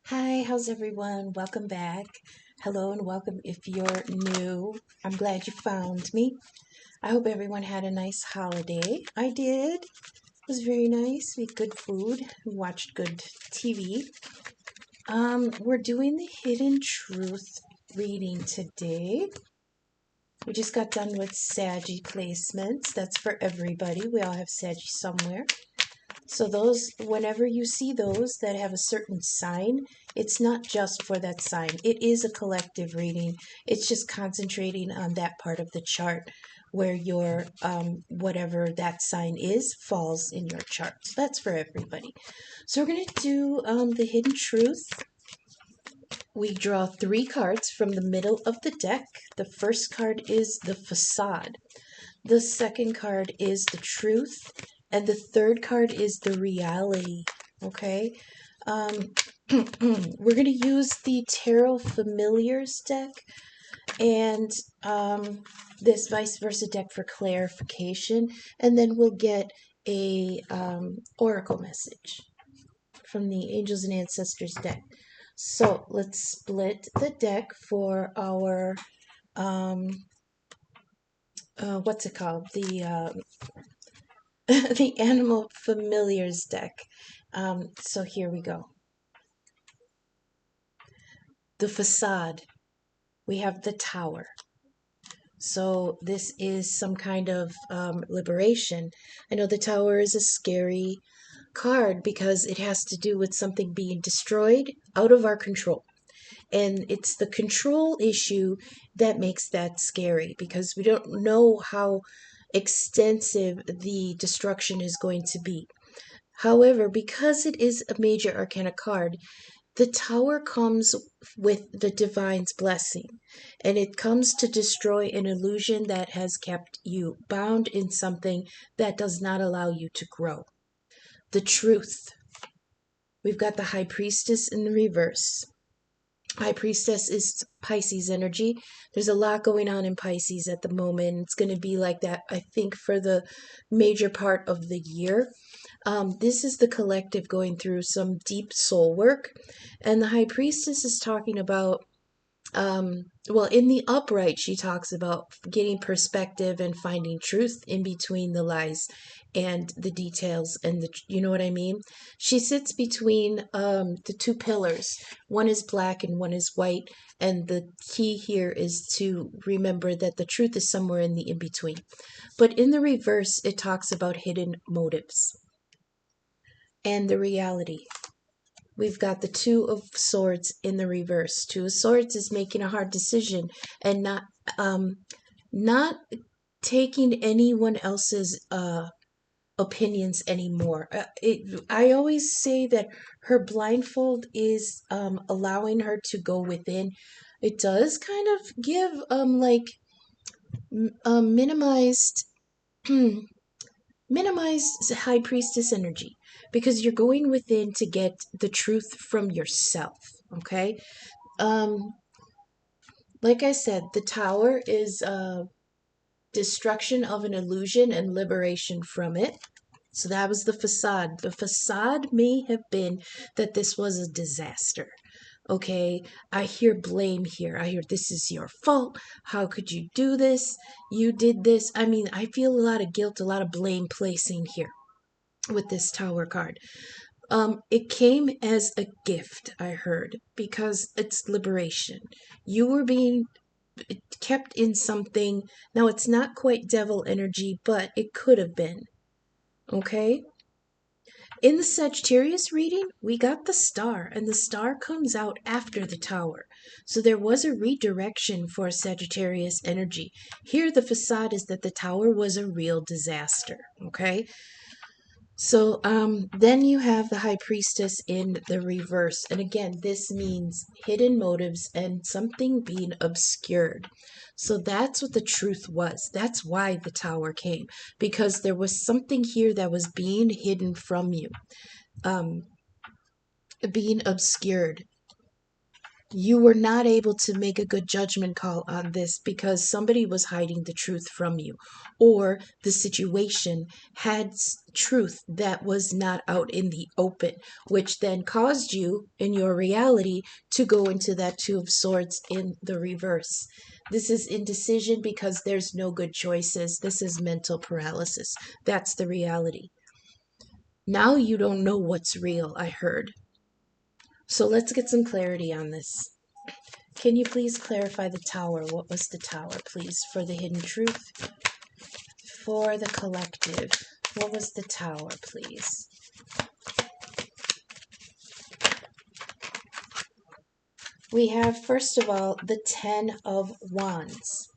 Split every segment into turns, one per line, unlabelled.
Hi, how's everyone? Welcome back. Hello and welcome if you're new. I'm glad you found me. I hope everyone had a nice holiday. I did. It was very nice. We had good food. We watched good TV. We're doing the Hidden Truth reading today. We just got done with Saggy placements. That's for everybody. We all have Saggy somewhere. So those, whenever you see those that have a certain sign, it's not just for that sign. It is a collective reading. It's just concentrating on that part of the chart where your whatever that sign is falls in your chart. So that's for everybody. So we're going to do the Hidden Truth. We draw 3 cards from the middle of the deck. The first card is the Facade. The second card is the Truth. And the third card is the Reality. Okay? We're going to use the Tarot Familiars deck and this vice versa deck for clarification. And then we'll get a oracle message from the Angels and Ancestors deck. So let's split the deck for our what's it called? The the Animal Familiars deck. So here we go. The Facade. We have the Tower. So this is some kind of liberation. I know the Tower is a scary card because it has to do with something being destroyed out of our control. And it's the control issue that makes that scary because we don't know how extensive the destruction is going to be. However, because it is a major arcana card, the Tower comes with the Divine's blessing, and it comes to destroy an illusion that has kept you bound in something that does not allow you to grow. The Truth. We've got the High Priestess in the reverse. High Priestess is Pisces energy. There's a lot going on in Pisces at the moment. It's going to be like that, I think, for the major part of the year. This is the collective going through some deep soul work. And the High Priestess is talking about, well, in the upright, she talks about getting perspective and finding truth in between the lies and the details and you know what I mean? She sits between the 2 pillars. One is black and one is white. And the key here is to remember that the truth is somewhere in the in-between. But in the reverse, it talks about hidden motives and the reality. We've got the 2 of Swords in the reverse. 2 of Swords is making a hard decision and not taking anyone else's opinions anymore. I always say that her blindfold is allowing her to go within. It does kind of give minimized minimized High Priestess energy because you're going within to get the truth from yourself. Okay. Like I said, the Tower is destruction of an illusion and liberation from it. So that was the Facade. The Facade may have been that this was a disaster. Okay, I hear blame here. I hear this is your fault. How could you do this? You did this. I mean, I feel a lot of guilt, a lot of blame placing here with this Tower card. It came as a gift, I heard, because it's liberation. You were being kept in something. Now, it's not quite devil energy, but it could have been. Okay? In the Sagittarius reading, we got the Star, and the Star comes out after the Tower. So there was a redirection for Sagittarius energy. Here, the Facade is that the Tower was a real disaster. Okay? So then you have the High Priestess in the reverse. And again, this means hidden motives and something being obscured. So that's what the truth was. That's why the Tower came. Because there was something here that was being hidden from you. Being obscured. You were not able to make a good judgment call on this because somebody was hiding the truth from you, or the situation had truth that was not out in the open, which then caused you, in your reality, to go into that Two of Swords in the reverse. This is indecision because there's no good choices. This is mental paralysis. That's the reality. Now you don't know what's real, I heard. So let's get some clarity on this. Can you please clarify the tower? What was the tower, please, for the hidden truth? For the collective, what was the tower, please? We have, first of all, the Ten of Wands.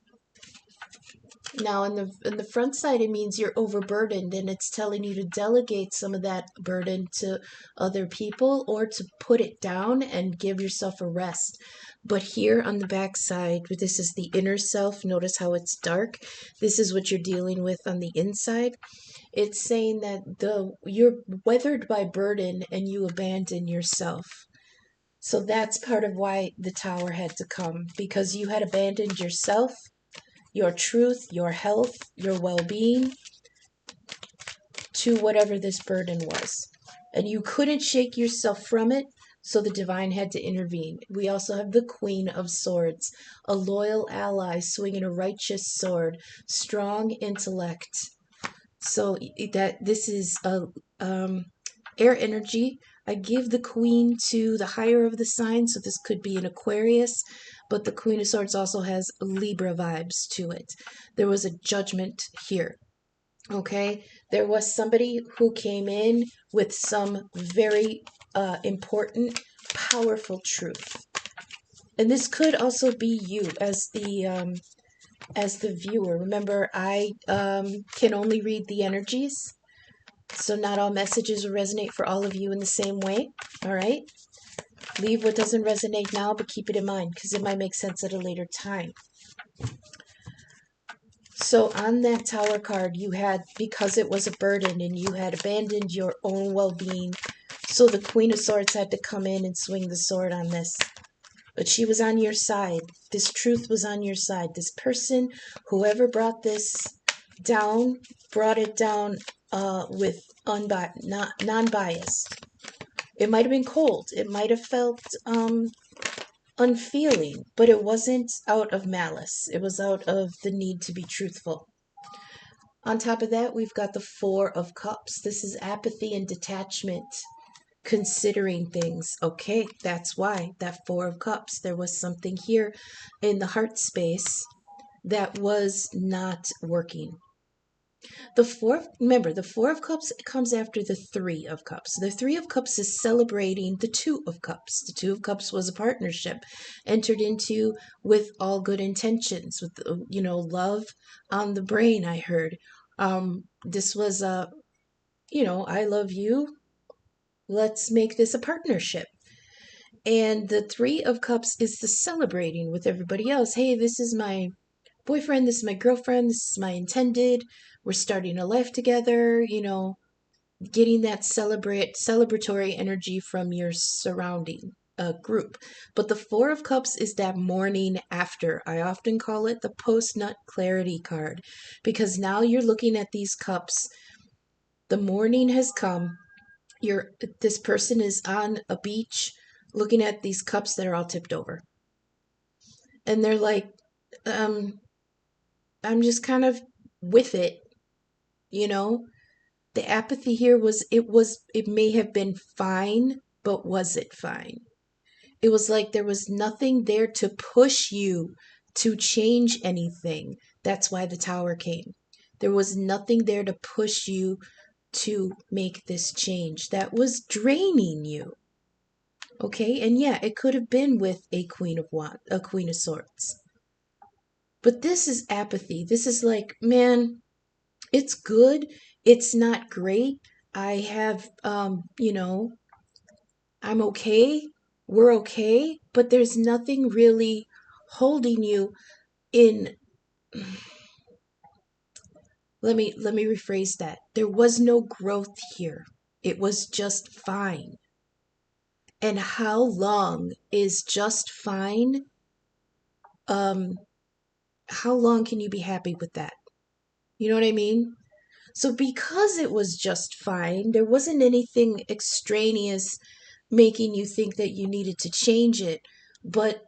Now, in the front side, it means you're overburdened, and it's telling you to delegate some of that burden to other people or to put it down and give yourself a rest. But here on the back side, this is the inner self. Notice how it's dark. This is what you're dealing with on the inside. It's saying that you're weathered by burden and you abandon yourself. So that's part of why the tower had to come, because you had abandoned yourself, your truth, your health, your well-being, to whatever this burden was. And you couldn't shake yourself from it, so the divine had to intervene. We also have the Queen of Swords, a loyal ally swinging a righteous sword, strong intellect. So that this is a air energy. I give the Queen to the higher of the sign, so this could be an Aquarius, but the Queen of Swords also has Libra vibes to it. There was a judgment here. Okay, there was somebody who came in with some very important, powerful truth, and this could also be you as the viewer. Remember, I can only read the energies, so not all messages will resonate for all of you in the same way. All right, leave what doesn't resonate now, but keep it in mind because it might make sense at a later time. So on that tower card, you had, because it was a burden and you had abandoned your own well-being, so the Queen of Swords had to come in and swing the sword on this. But she was on your side. This truth was on your side. This person, whoever brought this down, brought it down with non-biased. It might have been cold. It might have felt unfeeling, but it wasn't out of malice. It was out of the need to be truthful. On top of that, we've got the Four of Cups. This is apathy and detachment, considering things. Okay, that's why that Four of Cups. There was something here in the heart space that was not working. Remember, the Four of Cups comes after the Three of Cups. The Three of Cups is celebrating the Two of Cups. The Two of Cups was a partnership entered into with all good intentions, with, love on the brain, I heard. This was I love you. Let's make this a partnership. And the Three of Cups is the celebrating with everybody else. Hey, this is my boyfriend, this is my girlfriend, this is my intended, we're starting a life together, getting that celebratory energy from your surrounding group. But the Four of Cups is that morning after. I often call it the post-nut clarity card, because now you're looking at these cups. The morning has come. This person is on a beach looking at these cups that are all tipped over. And they're like, I'm just kind of with it, The apathy here it may have been fine, but was it fine? It was like there was nothing there to push you to change anything. That's why the tower came. There was nothing there to push you to make this change. That was draining you. Okay, and yeah, it could have been with a Queen of Swords. But this is apathy. This is like, man, it's good. It's not great. I have, I'm okay. We're okay. But there's nothing really holding you in. Let me rephrase that. There was no growth here. It was just fine. And how long is just fine? Um, how long can you be happy with that? You know what I mean? So because it was just fine, there wasn't anything extraneous making you think that you needed to change it. But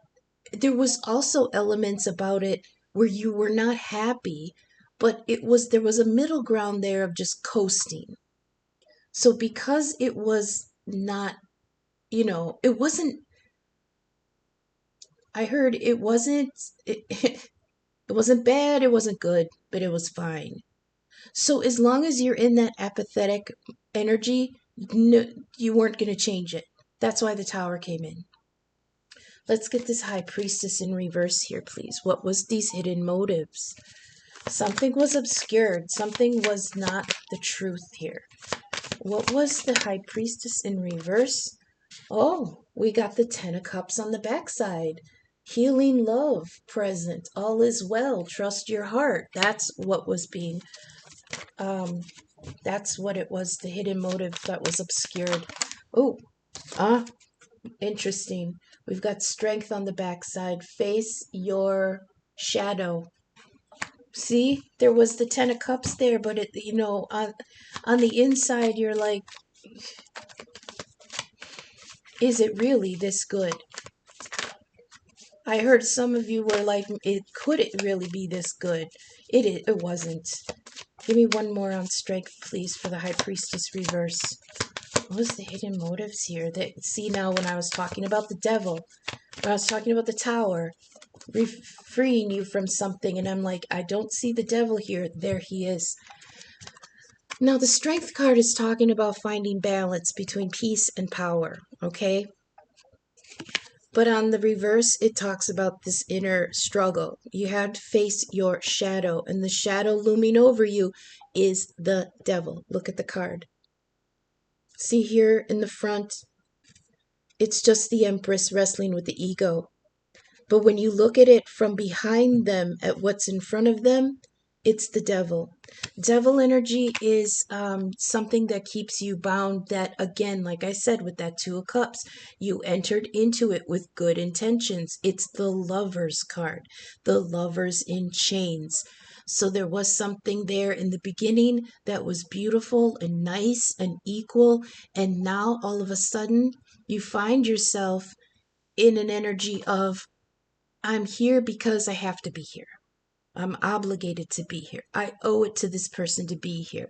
there was also elements about it where you were not happy, but there was a middle ground there of just coasting. So because it was not, it wasn't, I heard it wasn't bad, it wasn't good, but it was fine. So as long as you're in that apathetic energy, no, you weren't going to change it. That's why the tower came in. Let's get this high priestess in reverse here, please. What was these hidden motives? Something was obscured. Something was not the truth here. What was the high priestess in reverse? Oh, we got the Ten of Cups on the backside. Healing love present. All is well. Trust your heart. That's what was being um that's what it was, the hidden motive that was obscured. Oh, ah, interesting. We've got strength on the backside. Face your shadow. See, there was the Ten of Cups there, but on the inside, you're like, is it really this good? I heard some of you were like, could it really be this good? It wasn't. Give me one more on strength, please, for the High Priestess reverse. What was the hidden motives here? See, now when I was talking about the devil, when I was talking about the tower, freeing you from something, and I'm like, I don't see the devil here. There he is. Now, the strength card is talking about finding balance between peace and power, okay? But on the reverse, it talks about this inner struggle. You have to face your shadow, and the shadow looming over you is the devil. Look at the card. See here in the front, it's just the Empress wrestling with the ego. But when you look at it from behind them, at what's in front of them, it's the devil. Devil energy is something that keeps you bound. That, again, like I said, with that Two of Cups, you entered into it with good intentions. It's the Lover's card, the Lovers in chains. So there was something there in the beginning that was beautiful and nice and equal. And now all of a sudden, you find yourself in an energy of, I'm here because I have to be here. I'm obligated to be here. I owe it to this person to be here.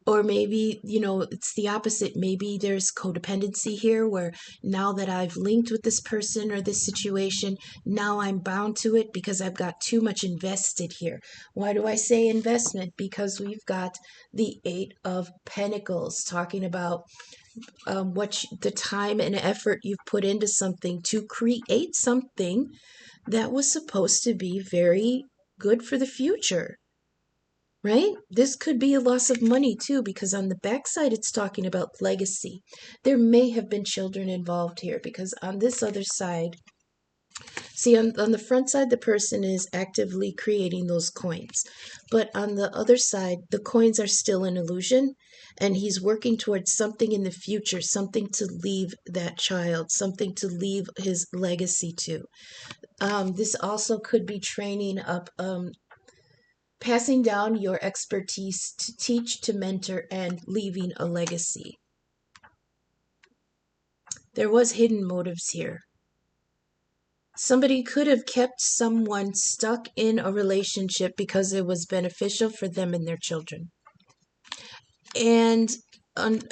Or maybe, it's the opposite. Maybe there's codependency here where now that I've linked with this person or this situation, now I'm bound to it because I've got too much invested here. Why do I say investment? Because we've got the Eight of Pentacles talking about the time and effort you've put into something to create something that was supposed to be very good for the future, right? This could be a loss of money too, because on the backside it's talking about legacy. There may have been children involved here, because on this other side, see, on the front side, the person is actively creating those coins. But on the other side, the coins are still an illusion, and he's working towards something in the future, something to leave that child, something to leave his legacy to. This also could be training up, passing down your expertise to teach, to mentor, and leaving a legacy. There was hidden motives here. Somebody could have kept someone stuck in a relationship because it was beneficial for them and their children. And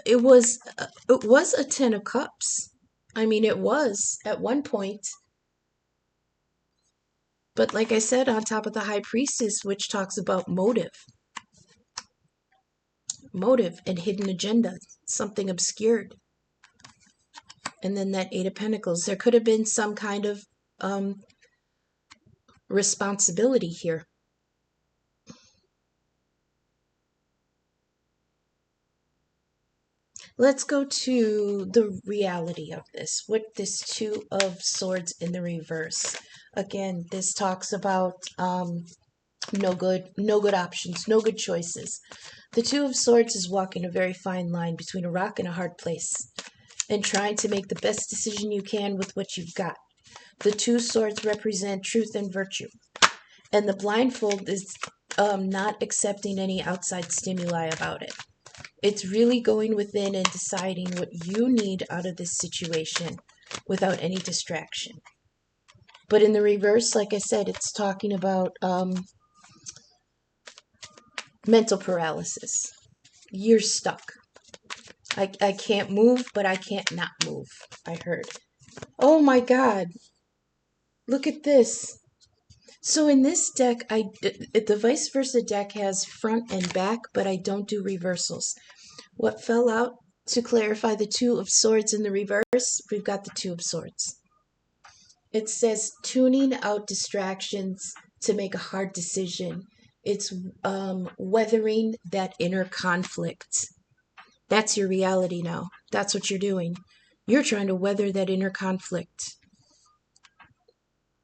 it was a Ten of Cups. I mean, it was at one point. But like I said, on top of the High Priestess, which talks about motive and hidden agenda, something obscured. And then that Eight of Pentacles. There could have been some kind of responsibility here. Let's go to the reality of this with this Two of Swords in the reverse. Again, this talks about no good options, no good choices. The Two of Swords is walking a very fine line between a rock and a hard place. and trying to make the best decision you can with what you've got. The two swords represent truth and virtue. And the blindfold is not accepting any outside stimuli about it. It's really going within and deciding what you need out of this situation without any distraction. But in the reverse, like I said, it's talking about mental paralysis. You're stuck. I can't move, but I can't not move, I heard. Oh my God. Look at this. So in this deck, the vice versa deck has front and back, but I don't do reversals. What fell out to clarify the Two of Swords in the reverse, we've got the Two of Swords. It says tuning out distractions to make a hard decision. It's weathering that inner conflict. That's your reality now. That's what you're doing. You're trying to weather that inner conflict.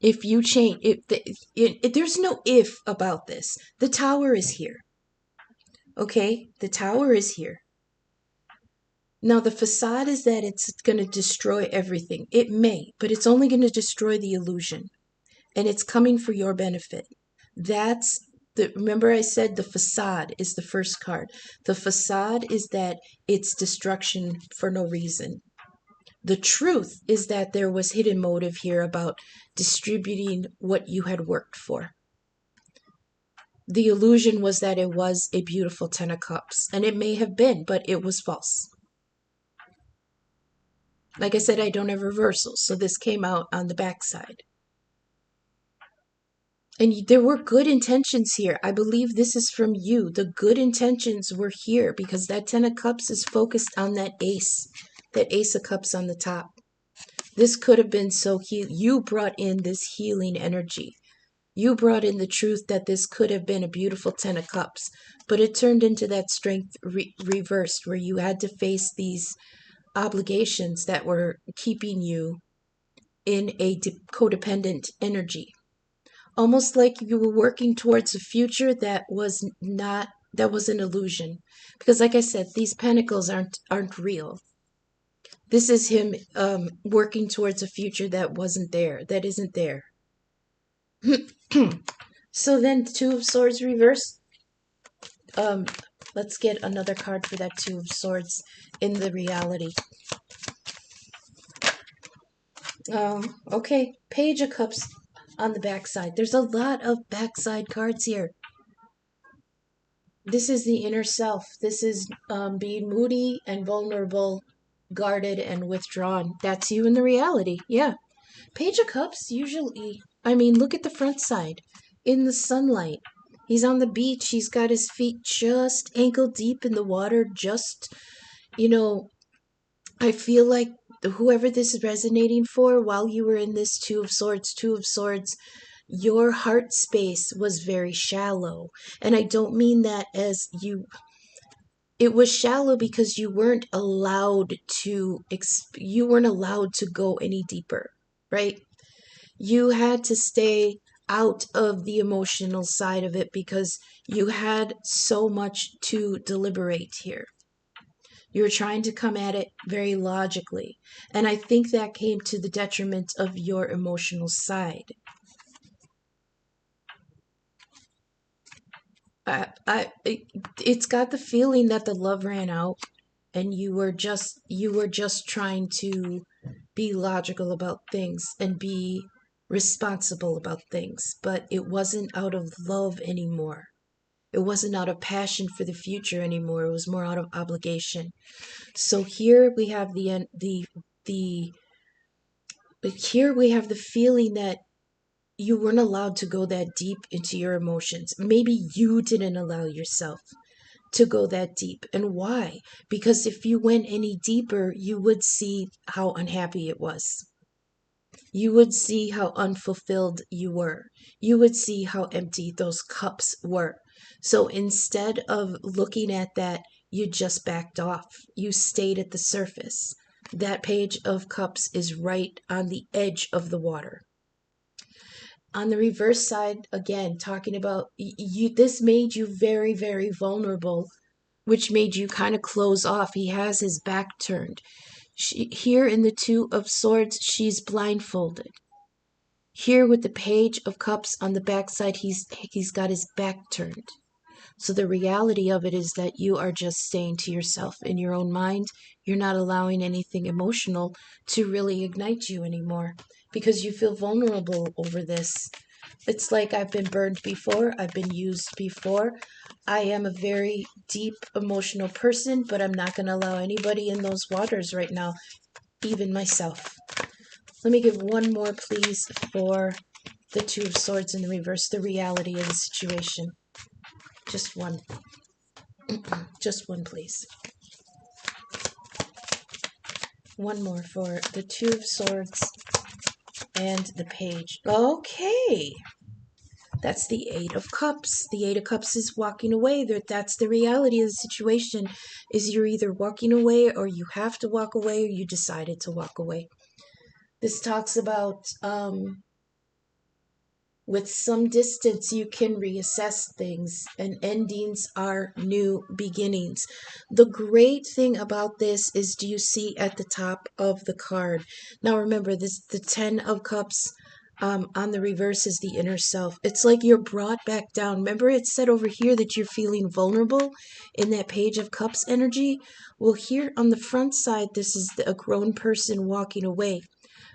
If you change, there's no if about this. The Tower is here. Okay? The Tower is here. Now, the facade is that it's going to destroy everything. It may, but it's only going to destroy the illusion. And it's coming for your benefit. Remember I said the facade is the first card. The facade is that it's destruction for no reason. The truth is that there was hidden motive here about distributing what you had worked for. The illusion was that it was a beautiful Ten of Cups, and it may have been, but it was false. Like I said, I don't have reversals, so this came out on the backside. And there were good intentions here. I believe this is from you. The good intentions were here because that Ten of Cups is focused on that Ace of Cups on the top. This could have been you brought in this healing energy. You brought in the truth that this could have been a beautiful Ten of Cups, but it turned into that strength reversed where you had to face these obligations that were keeping you in a codependent energy. Almost like you were working towards a future that was an illusion. Because like I said, these pentacles aren't real. This is him working towards a future that isn't there. So then Two of Swords reverse. Let's get another card for that Two of Swords in the reality. Okay, Page of Cups on the backside. There's a lot of backside cards here. This is the inner self. This is being moody and vulnerable, guarded and withdrawn. That's you in the reality. Yeah. Page of Cups usually, look at the front side. In the sunlight. He's on the beach. He's got his feet just ankle deep in the water. I feel like whoever this is resonating for, while you were in this Two of Swords, your heart space was very shallow. And I don't mean that as it was shallow because you weren't allowed to go any deeper, right? You had to stay out of the emotional side of it because you had so much to deliberate here. You were trying to come at it very logically. And I think that came to the detriment of your emotional side. It's got the feeling that the love ran out and you were just trying to be logical about things and be responsible about things, but it wasn't out of love anymore. It wasn't out of passion for the future anymore. It was more out of obligation. So here we have the feeling that you weren't allowed to go that deep into your emotions. Maybe you didn't allow yourself to go that deep. And why? Because if you went any deeper, you would see how unhappy it was. You would see how unfulfilled you were. You would see how empty those cups were. So instead of looking at that, you just backed off. You stayed at the surface. That Page of Cups is right on the edge of the water. On the reverse side, again, talking about this made you very, very vulnerable, which made you kind of close off. He has his back turned. Here in the Two of Swords, she's blindfolded. Here with the Page of Cups on the backside, he's got his back turned. So the reality of it is that you are just staying to yourself in your own mind. You're not allowing anything emotional to really ignite you anymore because you feel vulnerable over this. It's like I've been burned before. I've been used before. I am a very deep emotional person, but I'm not going to allow anybody in those waters right now, even myself. Let me give one more, please, for the Two of Swords in the reverse, the reality of the situation. Just one. Just one, please. One more for the Two of Swords and the Page. Okay. That's the Eight of Cups. The Eight of Cups is walking away. That's the reality of the situation, is you're either walking away or you have to walk away or you decided to walk away. This talks about with some distance, you can reassess things, and endings are new beginnings. The great thing about this is, do you see at the top of the card? Now remember, this the Ten of Cups on the reverse is the inner self. It's like you're brought back down. Remember it said over here that you're feeling vulnerable in that Page of Cups energy? Well, here on the front side, this is a grown person walking away.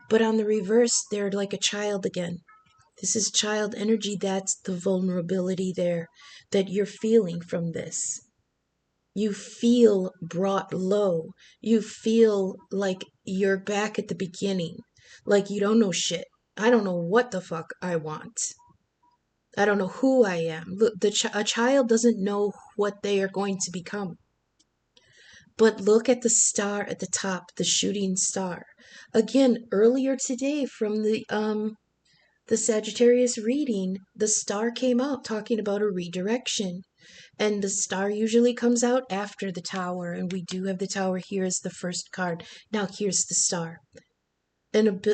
But on the reverse, they're like a child again. This is child energy. That's the vulnerability there that you're feeling from this. You feel brought low. You feel like you're back at the beginning. Like you don't know shit. I don't know what the fuck I want. I don't know who I am. Look, a child doesn't know what they are going to become. But look at the star at the top, the shooting star. Again, earlier today from the Sagittarius reading, the star came out talking about a redirection. And the star usually comes out after the Tower. And we do have the Tower here as the first card. Now here's the star. And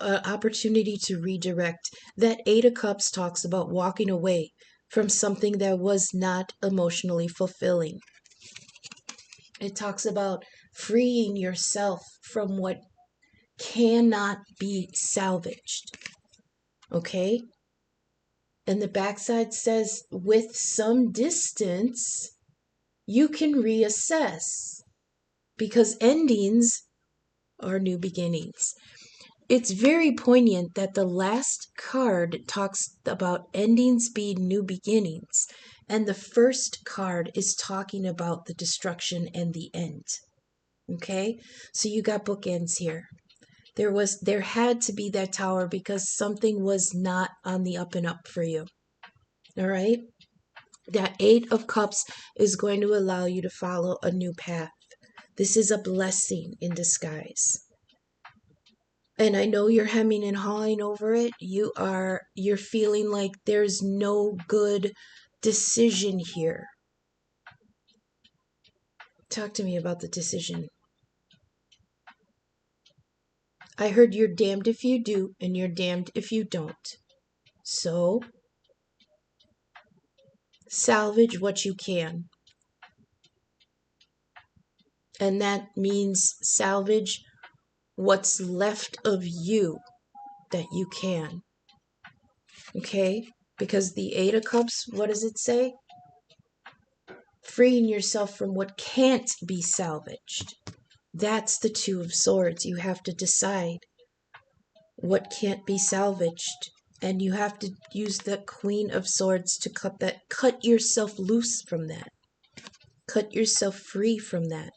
a opportunity to redirect. That Eight of Cups talks about walking away from something that was not emotionally fulfilling. It talks about freeing yourself from what cannot be salvaged. Okay? And the backside says, with some distance, you can reassess. Because endings are new beginnings. It's very poignant that the last card talks about endings being new beginnings. And the first card is talking about the destruction and the end. Okay? So you got bookends here. There had to be that Tower because something was not on the up and up for you. All right? That Eight of Cups is going to allow you to follow a new path. This is a blessing in disguise. And I know you're hemming and hawing over it. You're feeling like there's no good decision here. Talk to me about the decision. I heard you're damned if you do and you're damned if you don't. So, salvage what you can. And that means salvage what's left of you that you can. Okay? Because the Eight of Cups, what does it say? Freeing yourself from what can't be salvaged. That's the Two of Swords. You have to decide what can't be salvaged. And you have to use the Queen of Swords to cut yourself loose from that. Cut yourself free from that.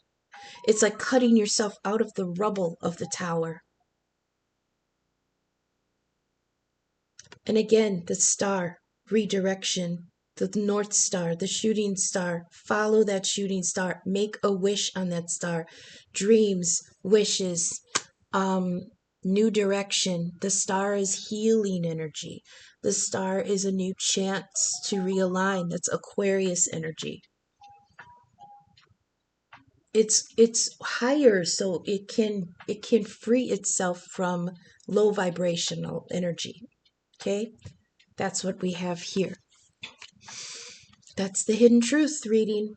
It's like cutting yourself out of the rubble of the Tower. And again, the star, redirection, the North Star, the shooting star. Follow that shooting star. Make a wish on that star. Dreams, wishes, new direction. The star is healing energy. The star is a new chance to realign. That's Aquarius energy. It's higher, so it can free itself from low vibrational energy. Okay? That's what we have here. That's the hidden truth reading.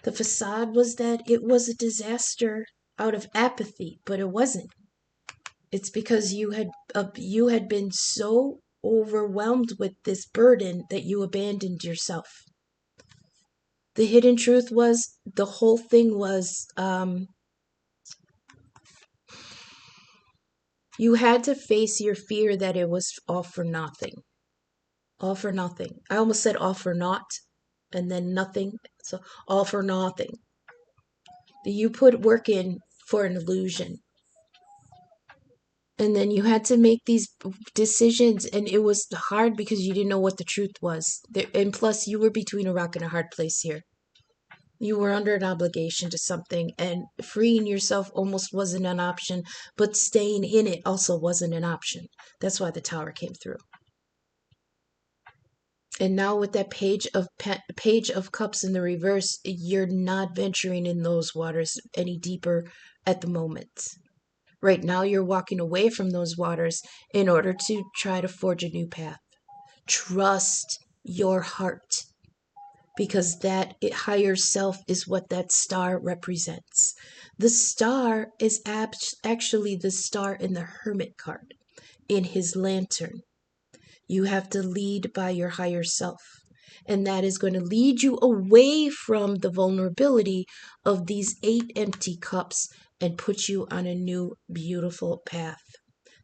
The facade was that it was a disaster. out of apathy, but it wasn't. It's because you had been so overwhelmed with this burden that you abandoned yourself. The hidden truth was, the whole thing was, you had to face your fear that it was all for nothing. All for nothing. I almost said all for naught and then nothing. So all for nothing. You put work in for an illusion. And then you had to make these decisions, and it was hard because you didn't know what the truth was. And plus, you were between a rock and a hard place here. You were under an obligation to something, and freeing yourself almost wasn't an option, but staying in it also wasn't an option. That's why the tower came through. And now with that page of cups in the reverse, you're not venturing in those waters any deeper at the moment. Right now, you're walking away from those waters in order to try to forge a new path. Trust your heart, because that higher self is what that star represents. The star is actually the star in the Hermit card, in his lantern. You have to lead by your higher self. And that is going to lead you away from the vulnerability of these 8 empty cups and put you on a new, beautiful path.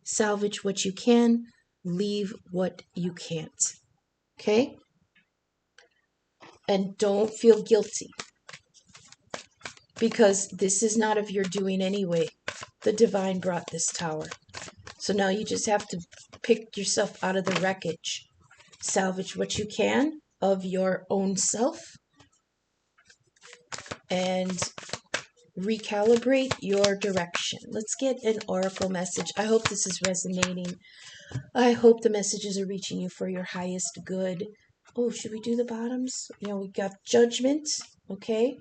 Salvage what you can, leave what you can't. Okay? And don't feel guilty, because this is not of your doing anyway. The divine brought this tower. So now you just have to pick yourself out of the wreckage. Salvage what you can of your own self and recalibrate your direction. Let's get an oracle message. I hope this is resonating. I hope the messages are reaching you for your highest good. Oh, should we do the bottoms? We got judgment. Okay.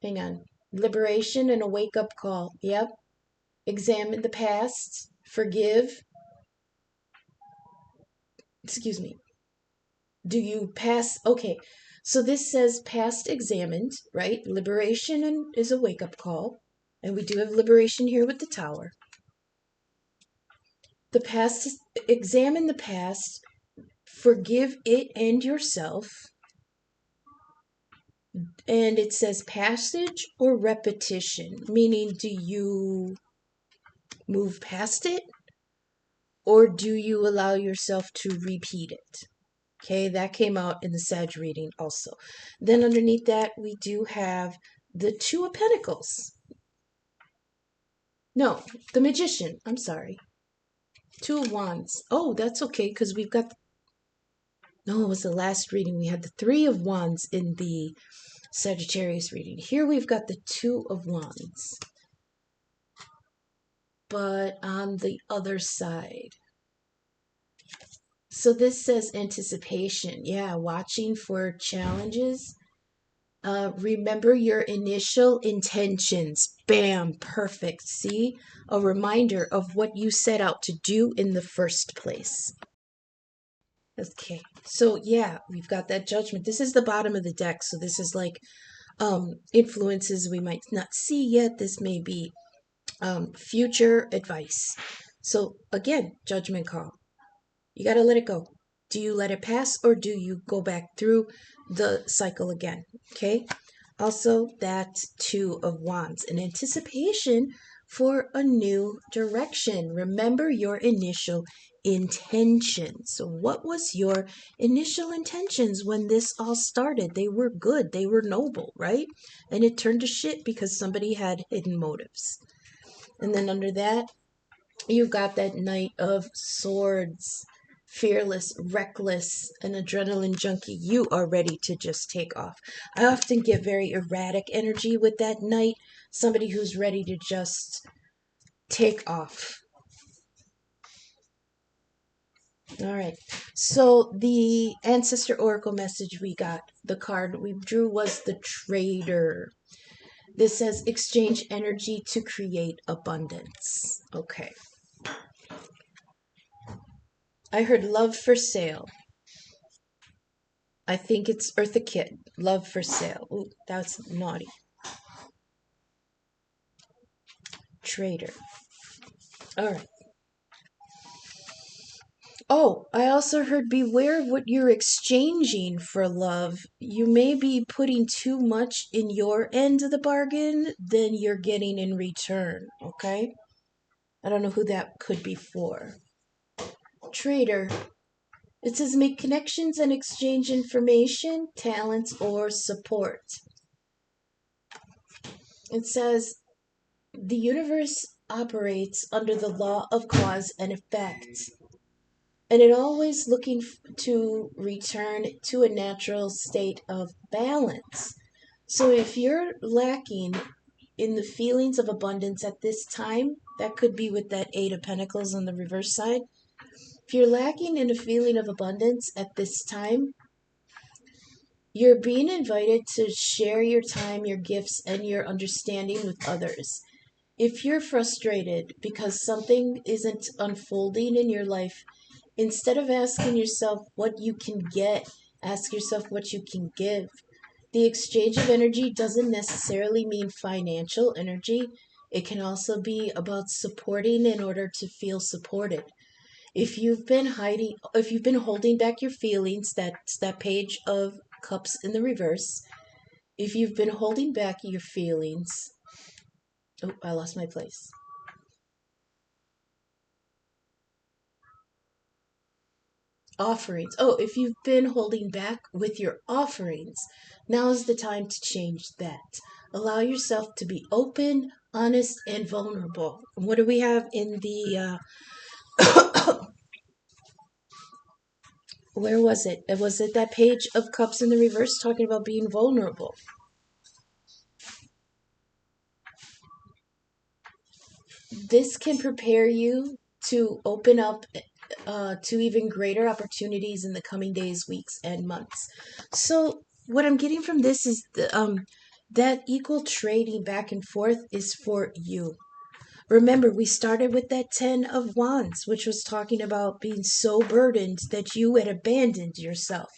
Hang on. Liberation and a wake-up call. Yep. Examine the past. Forgive. Excuse me. Do you pass? Okay. So this says past examined, right? Liberation is a wake-up call. And we do have liberation here with the tower. The past, examine the past. Forgive it and yourself. And it says passage or repetition, meaning do you move past it or do you allow yourself to repeat it? Okay, that came out in the Sag reading also. Then underneath that, we do have the Two of Pentacles. No, the Magician. I'm sorry. Two of Wands. Oh, that's okay, because we've got... No, it was the last reading. We had the Three of Wands in the Sagittarius reading. Here we've got the Two of Wands. But on the other side. So this says anticipation. Yeah, watching for challenges. Remember your initial intentions. Bam, perfect. See? A reminder of what you set out to do in the first place. Okay, so yeah, we've got that judgment. This is the bottom of the deck, so this is like influences we might not see yet. This may be future advice. So again, judgment call. You got to let it go. Do you let it pass or do you go back through the cycle again? Okay. Also, that Two of Wands, an anticipation for a new direction. Remember your initial intentions. So what was your initial intentions when this all started? They were good. They were noble, right? And it turned to shit because somebody had hidden motives. And then under that, you've got that Knight of Swords. Fearless, reckless, an adrenaline junkie. You are ready to just take off. I often get very erratic energy with that Knight. Somebody who's ready to just take off. All right. So the Ancestor Oracle message we got, the card we drew was the Trader. This says exchange energy to create abundance. Okay. I heard love for sale. I think it's Eartha Kitt. Love for sale. Ooh, that's naughty. trader. All right. Oh, I also heard beware of what you're exchanging for love. You may be putting too much in your end of the bargain than you're getting in return, okay? I don't know who that could be for. Trader. It says make connections and exchange information, talents, or support. It says the universe operates under the law of cause and effect, and it always looking to return to a natural state of balance. So if you're lacking in the feelings of abundance at this time, that could be with that Eight of Pentacles on the reverse side. If you're lacking in a feeling of abundance at this time, you're being invited to share your time, your gifts, and your understanding with others. If you're frustrated because something isn't unfolding in your life, instead of asking yourself what you can get, ask yourself what you can give. The exchange of energy doesn't necessarily mean financial energy. It can also be about supporting in order to feel supported. If you've been holding back your feelings, that's that Page of Cups in the reverse. If you've been holding back your feelings, oh, I lost my place. Offerings. Oh, if you've been holding back with your offerings, now is the time to change that. Allow yourself to be open, honest, and vulnerable. What do we have in the where was it? Was it that Page of Cups in the reverse talking about being vulnerable? This can prepare you to open up to even greater opportunities in the coming days, weeks, and months. So, what I'm getting from this is that equal trading back and forth is for you. Remember, we started with that 10 of Wands, which was talking about being so burdened that you had abandoned yourself.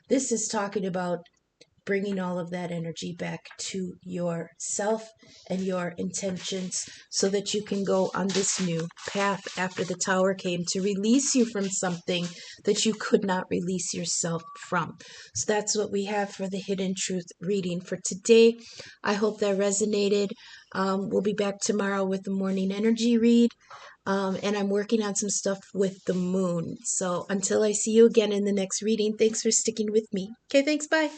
This is talking about bringing all of that energy back to yourself and your intentions so that you can go on this new path after the Tower came to release you from something that you could not release yourself from. So that's what we have for the Hidden Truth reading for today. I hope that resonated. We'll be back tomorrow with the morning energy read. And I'm working on some stuff with the moon. So until I see you again in the next reading, thanks for sticking with me. Okay, thanks. Bye.